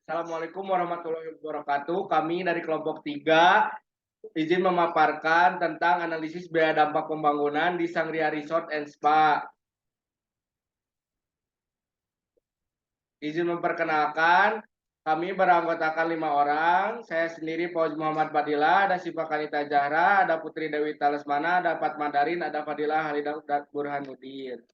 Assalamualaikum warahmatullahi wabarakatuh. Kami dari kelompok 3 izin memaparkan tentang analisis biaya dampak pembangunan di Sangria Resort and Spa. Izin memperkenalkan, kami beranggotakan 5 orang. Saya sendiri Fauzi Muhammad Fadila, ada Siva Kanita Zahra, ada Putri Dewi Talesmana, ada Fatma Darin, ada Fadila Halidah Burhanuddin.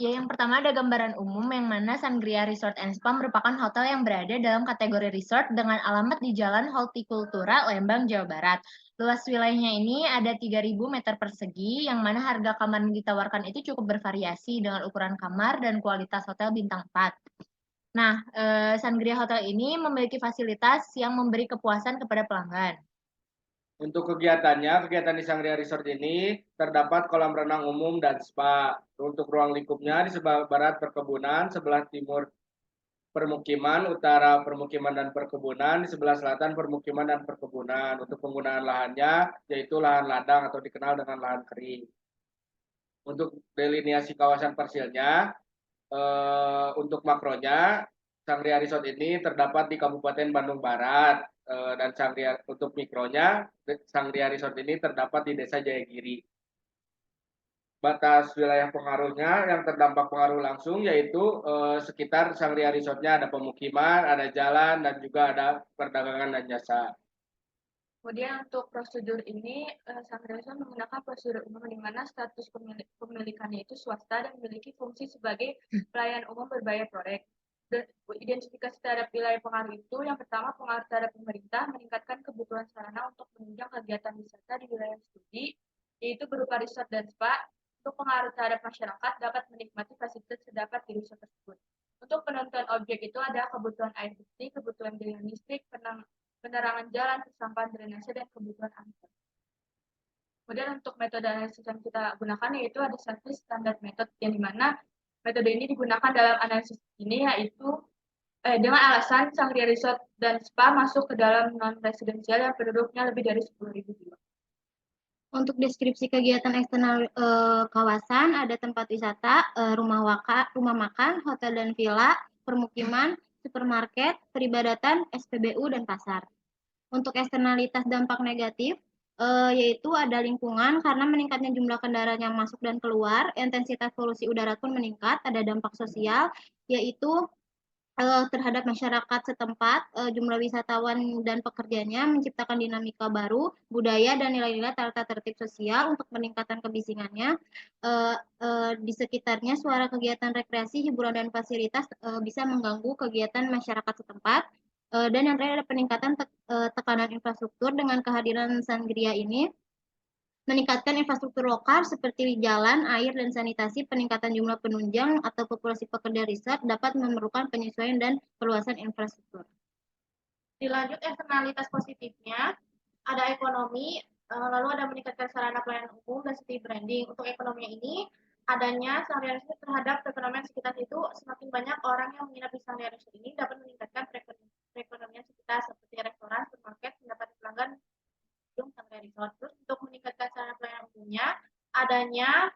Ya, yang pertama ada gambaran umum yang mana Sangria Resort and Spa merupakan hotel yang berada dalam kategori resort dengan alamat di Jalan Hortikultura, Lembang, Jawa Barat. Luas wilayahnya ini ada 3.000 meter persegi, yang mana harga kamar yang ditawarkan itu cukup bervariasi dengan ukuran kamar dan kualitas hotel bintang 4. Nah, Sangria Hotel ini memiliki fasilitas yang memberi kepuasan kepada pelanggan. Untuk kegiatan di Sangria Resort ini terdapat kolam renang umum dan spa. Untuk ruang lingkupnya di sebelah barat perkebunan, sebelah timur permukiman, utara permukiman dan perkebunan, di sebelah selatan permukiman dan perkebunan. Untuk penggunaan lahannya yaitu lahan ladang atau dikenal dengan lahan kering. Untuk delineasi kawasan parsilnya, untuk makronya Sangria Resort ini terdapat di Kabupaten Bandung Barat, dan untuk mikronya Sangria Resort ini terdapat di Desa Jayagiri. Batas wilayah pengaruhnya yang terdampak pengaruh langsung yaitu sekitar Sangria Resortnya ada pemukiman, ada jalan, dan juga ada perdagangan dan jasa. Kemudian untuk prosedur ini, Sangria Resort menggunakan prosedur umum di mana status pemilikannya itu swasta dan memiliki fungsi sebagai pelayan umum berbayar proyek. Identifikasi terhadap wilayah pengaruh itu, yang pertama pengaruh terhadap pemerintah meningkatkan kebutuhan sarana untuk menunjang kegiatan wisata di wilayah studi, yaitu berupa resort dan spa. Untuk pengaruh terhadap masyarakat dapat menikmati fasilitas terdapat di resort tersebut. Untuk penentuan objek itu ada kebutuhan air bersih, kebutuhan biaya listrik, penerangan jalan, kesampahan drainase, dan kebutuhan angkut. Kemudian untuk metode analisis yang kita gunakan yaitu ada service standard method, yang dimana metode ini digunakan dalam analisis ini yaitu dengan alasan Sangria Resort dan Spa masuk ke dalam non-residensial yang penduduknya lebih dari 10.000 jiwa. Untuk deskripsi kegiatan eksternal kawasan, ada tempat wisata, rumah makan, hotel dan villa, permukiman, supermarket, peribadatan, SPBU, dan pasar. Untuk eksternalitas dampak negatif, yaitu ada lingkungan karena meningkatnya jumlah kendaraan yang masuk dan keluar, intensitas polusi udara pun meningkat. Ada dampak sosial, yaitu terhadap masyarakat setempat, jumlah wisatawan dan pekerjanya menciptakan dinamika baru, budaya dan nilai-nilai tata tertib sosial untuk peningkatan kebisingannya. Di sekitarnya suara kegiatan rekreasi, hiburan dan fasilitas bisa mengganggu kegiatan masyarakat setempat. Dan yang terakhir ada peningkatan tekanan infrastruktur. Dengan kehadiran Sangria ini meningkatkan infrastruktur lokal seperti jalan, air, dan sanitasi. Peningkatan jumlah penunjang atau populasi pekerja resort dapat memerlukan penyesuaian dan perluasan infrastruktur. Dilanjut eksternalitas positifnya, ada ekonomi, lalu ada meningkatkan sarana pelayanan umum dan city branding. Untuk ekonomi ini, adanya Sangria Resort terhadap perekonomian sekitar itu, semakin banyak orang yang menginap di Sangria Resort ini dapat meningkatkan perekonomian sekitar seperti restoran, supermarket, mendapat pelanggan Sangria Resort. Terus untuk meningkatkan sarana pelayanan umumnya, adanya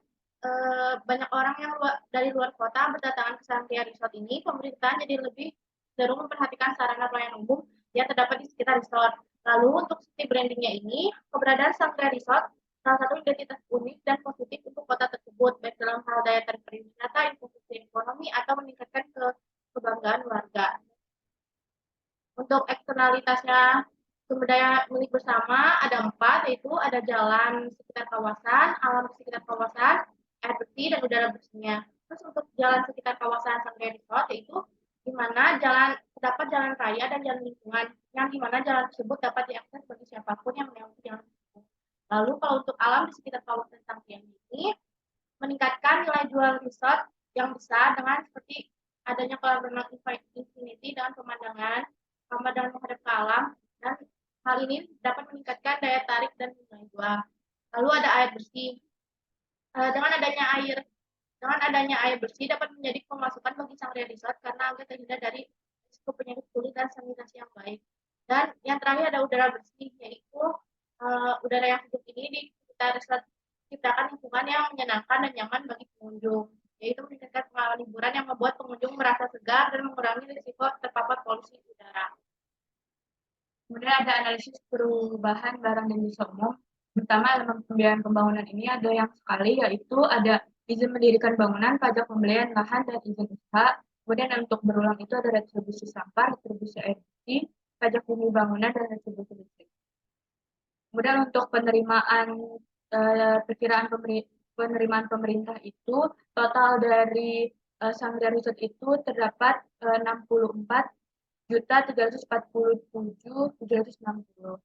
banyak orang yang dari luar kota berdatangan ke Sangria Resort ini, pemerintah jadi lebih cenderung memperhatikan sarana pelayanan umum yang terdapat di sekitar resort. Lalu untuk city brandingnya ini, keberadaan Sangria Resort salah satu identitas unik dan positif untuk kota tersebut, baik dalam hal daya tarik pariwisata, infrastruktur ekonomi, atau meningkatkan kebanggaan warga. Untuk eksternalitasnya sumber daya milik bersama ada 4, yaitu ada jalan sekitar kawasan, alam sekitar kawasan, air bersih, dan udara bersihnya. Terus untuk jalan sekitar kawasan Sangria Resort yaitu di mana terdapat jalan raya dan jalan lingkungan, yang di mana jalan tersebut dapat diakses bagi siapapun yang melewati jalan tersebut. Lalu kalau untuk alam di sekitar kawasan Sangria ini meningkatkan nilai jual resort yang besar dengan seperti adanya kolam renang infinity dengan pemandangan menghadap ke alam, dan hal ini dapat meningkatkan daya tarik dan nilai jual. Lalu ada air bersih. Dengan adanya air bersih dapat menjadi pemasukan bagi Sangria Resort karena agar terhindar dari risiko penyakit kulit dan sanitasi yang baik. Dan yang terakhir ada udara bersih, yaitu udara yang sejuk ini di sekitar resort menciptakan lingkungan yang menyenangkan dan nyaman bagi pengunjung, yaitu meningkatkan pengalaman liburan yang membuat pengunjung merasa segar dan mengurangi risiko terpapar polusi udara. Kemudian ada analisis perubahan barang dan jasa umum. Pertama, elemen pembiayaan pembangunan ini ada yang sekali, yaitu ada izin mendirikan bangunan, pajak pembelian lahan, dan izin usaha. Kemudian untuk berulang itu ada retribusi sampah, retribusi air bersih, pajak bumi bangunan, dan retribusi listrik. Kemudian untuk perkiraan penerimaan pemerintah itu total dari Sanggar Riset itu terdapat 64.347.760.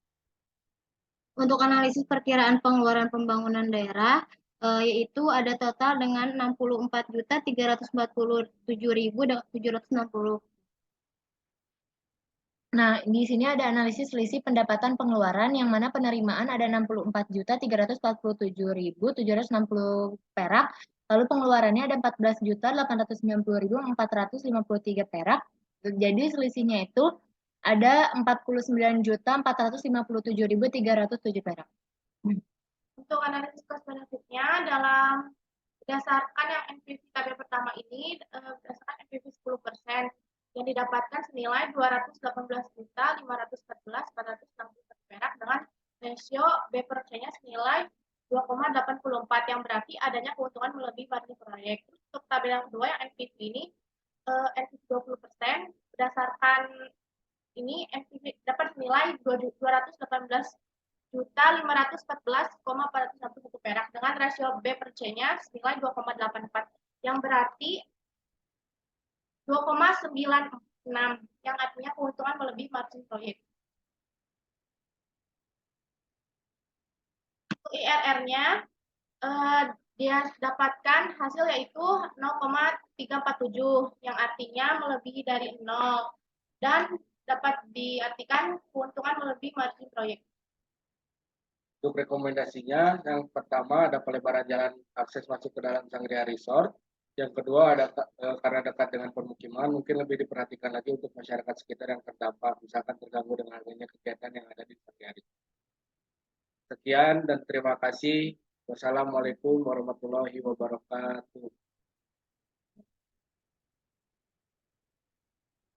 Untuk analisis perkiraan pengeluaran pembangunan daerah, yaitu ada total dengan 64.347.760. Nah, di sini ada analisis selisih pendapatan pengeluaran yang mana penerimaan ada 64.347.760 perak, lalu pengeluarannya ada 14.890.453 perak. Jadi selisihnya itu ada 49.457.307 perak. Untuk analisis cost benefit-nya berdasarkan yang NPV tabel pertama ini, berdasarkan NPV 10% yang didapatkan senilai 218.514.460 perak dengan rasio B per C-nya senilai 2,84 yang berarti adanya keuntungan melebihi margin proyek. Untuk tabel yang kedua yang NPV ini NPV 20% berdasarkan ini NPV dapat senilai 218.514.461 perak dengan rasio B per C-nya senilai 2,84 yang berarti 2,96 yang artinya keuntungan melebihi margin proyek. Untuk IRR-nya dia dapatkan hasil yaitu 0,347 yang artinya melebihi dari 0 dan dapat diartikan keuntungan melebihi margin proyek. Untuk rekomendasinya, yang pertama ada pelebaran jalan akses masuk ke dalam Sangria Resort. Yang kedua ada karena dekat dengan permukiman, mungkin lebih diperhatikan lagi untuk masyarakat sekitar yang terdampak, misalkan terganggu dengan adanya kegiatan yang ada di Sangria Resort. Sekian dan terima kasih. Wassalamualaikum warahmatullahi wabarakatuh.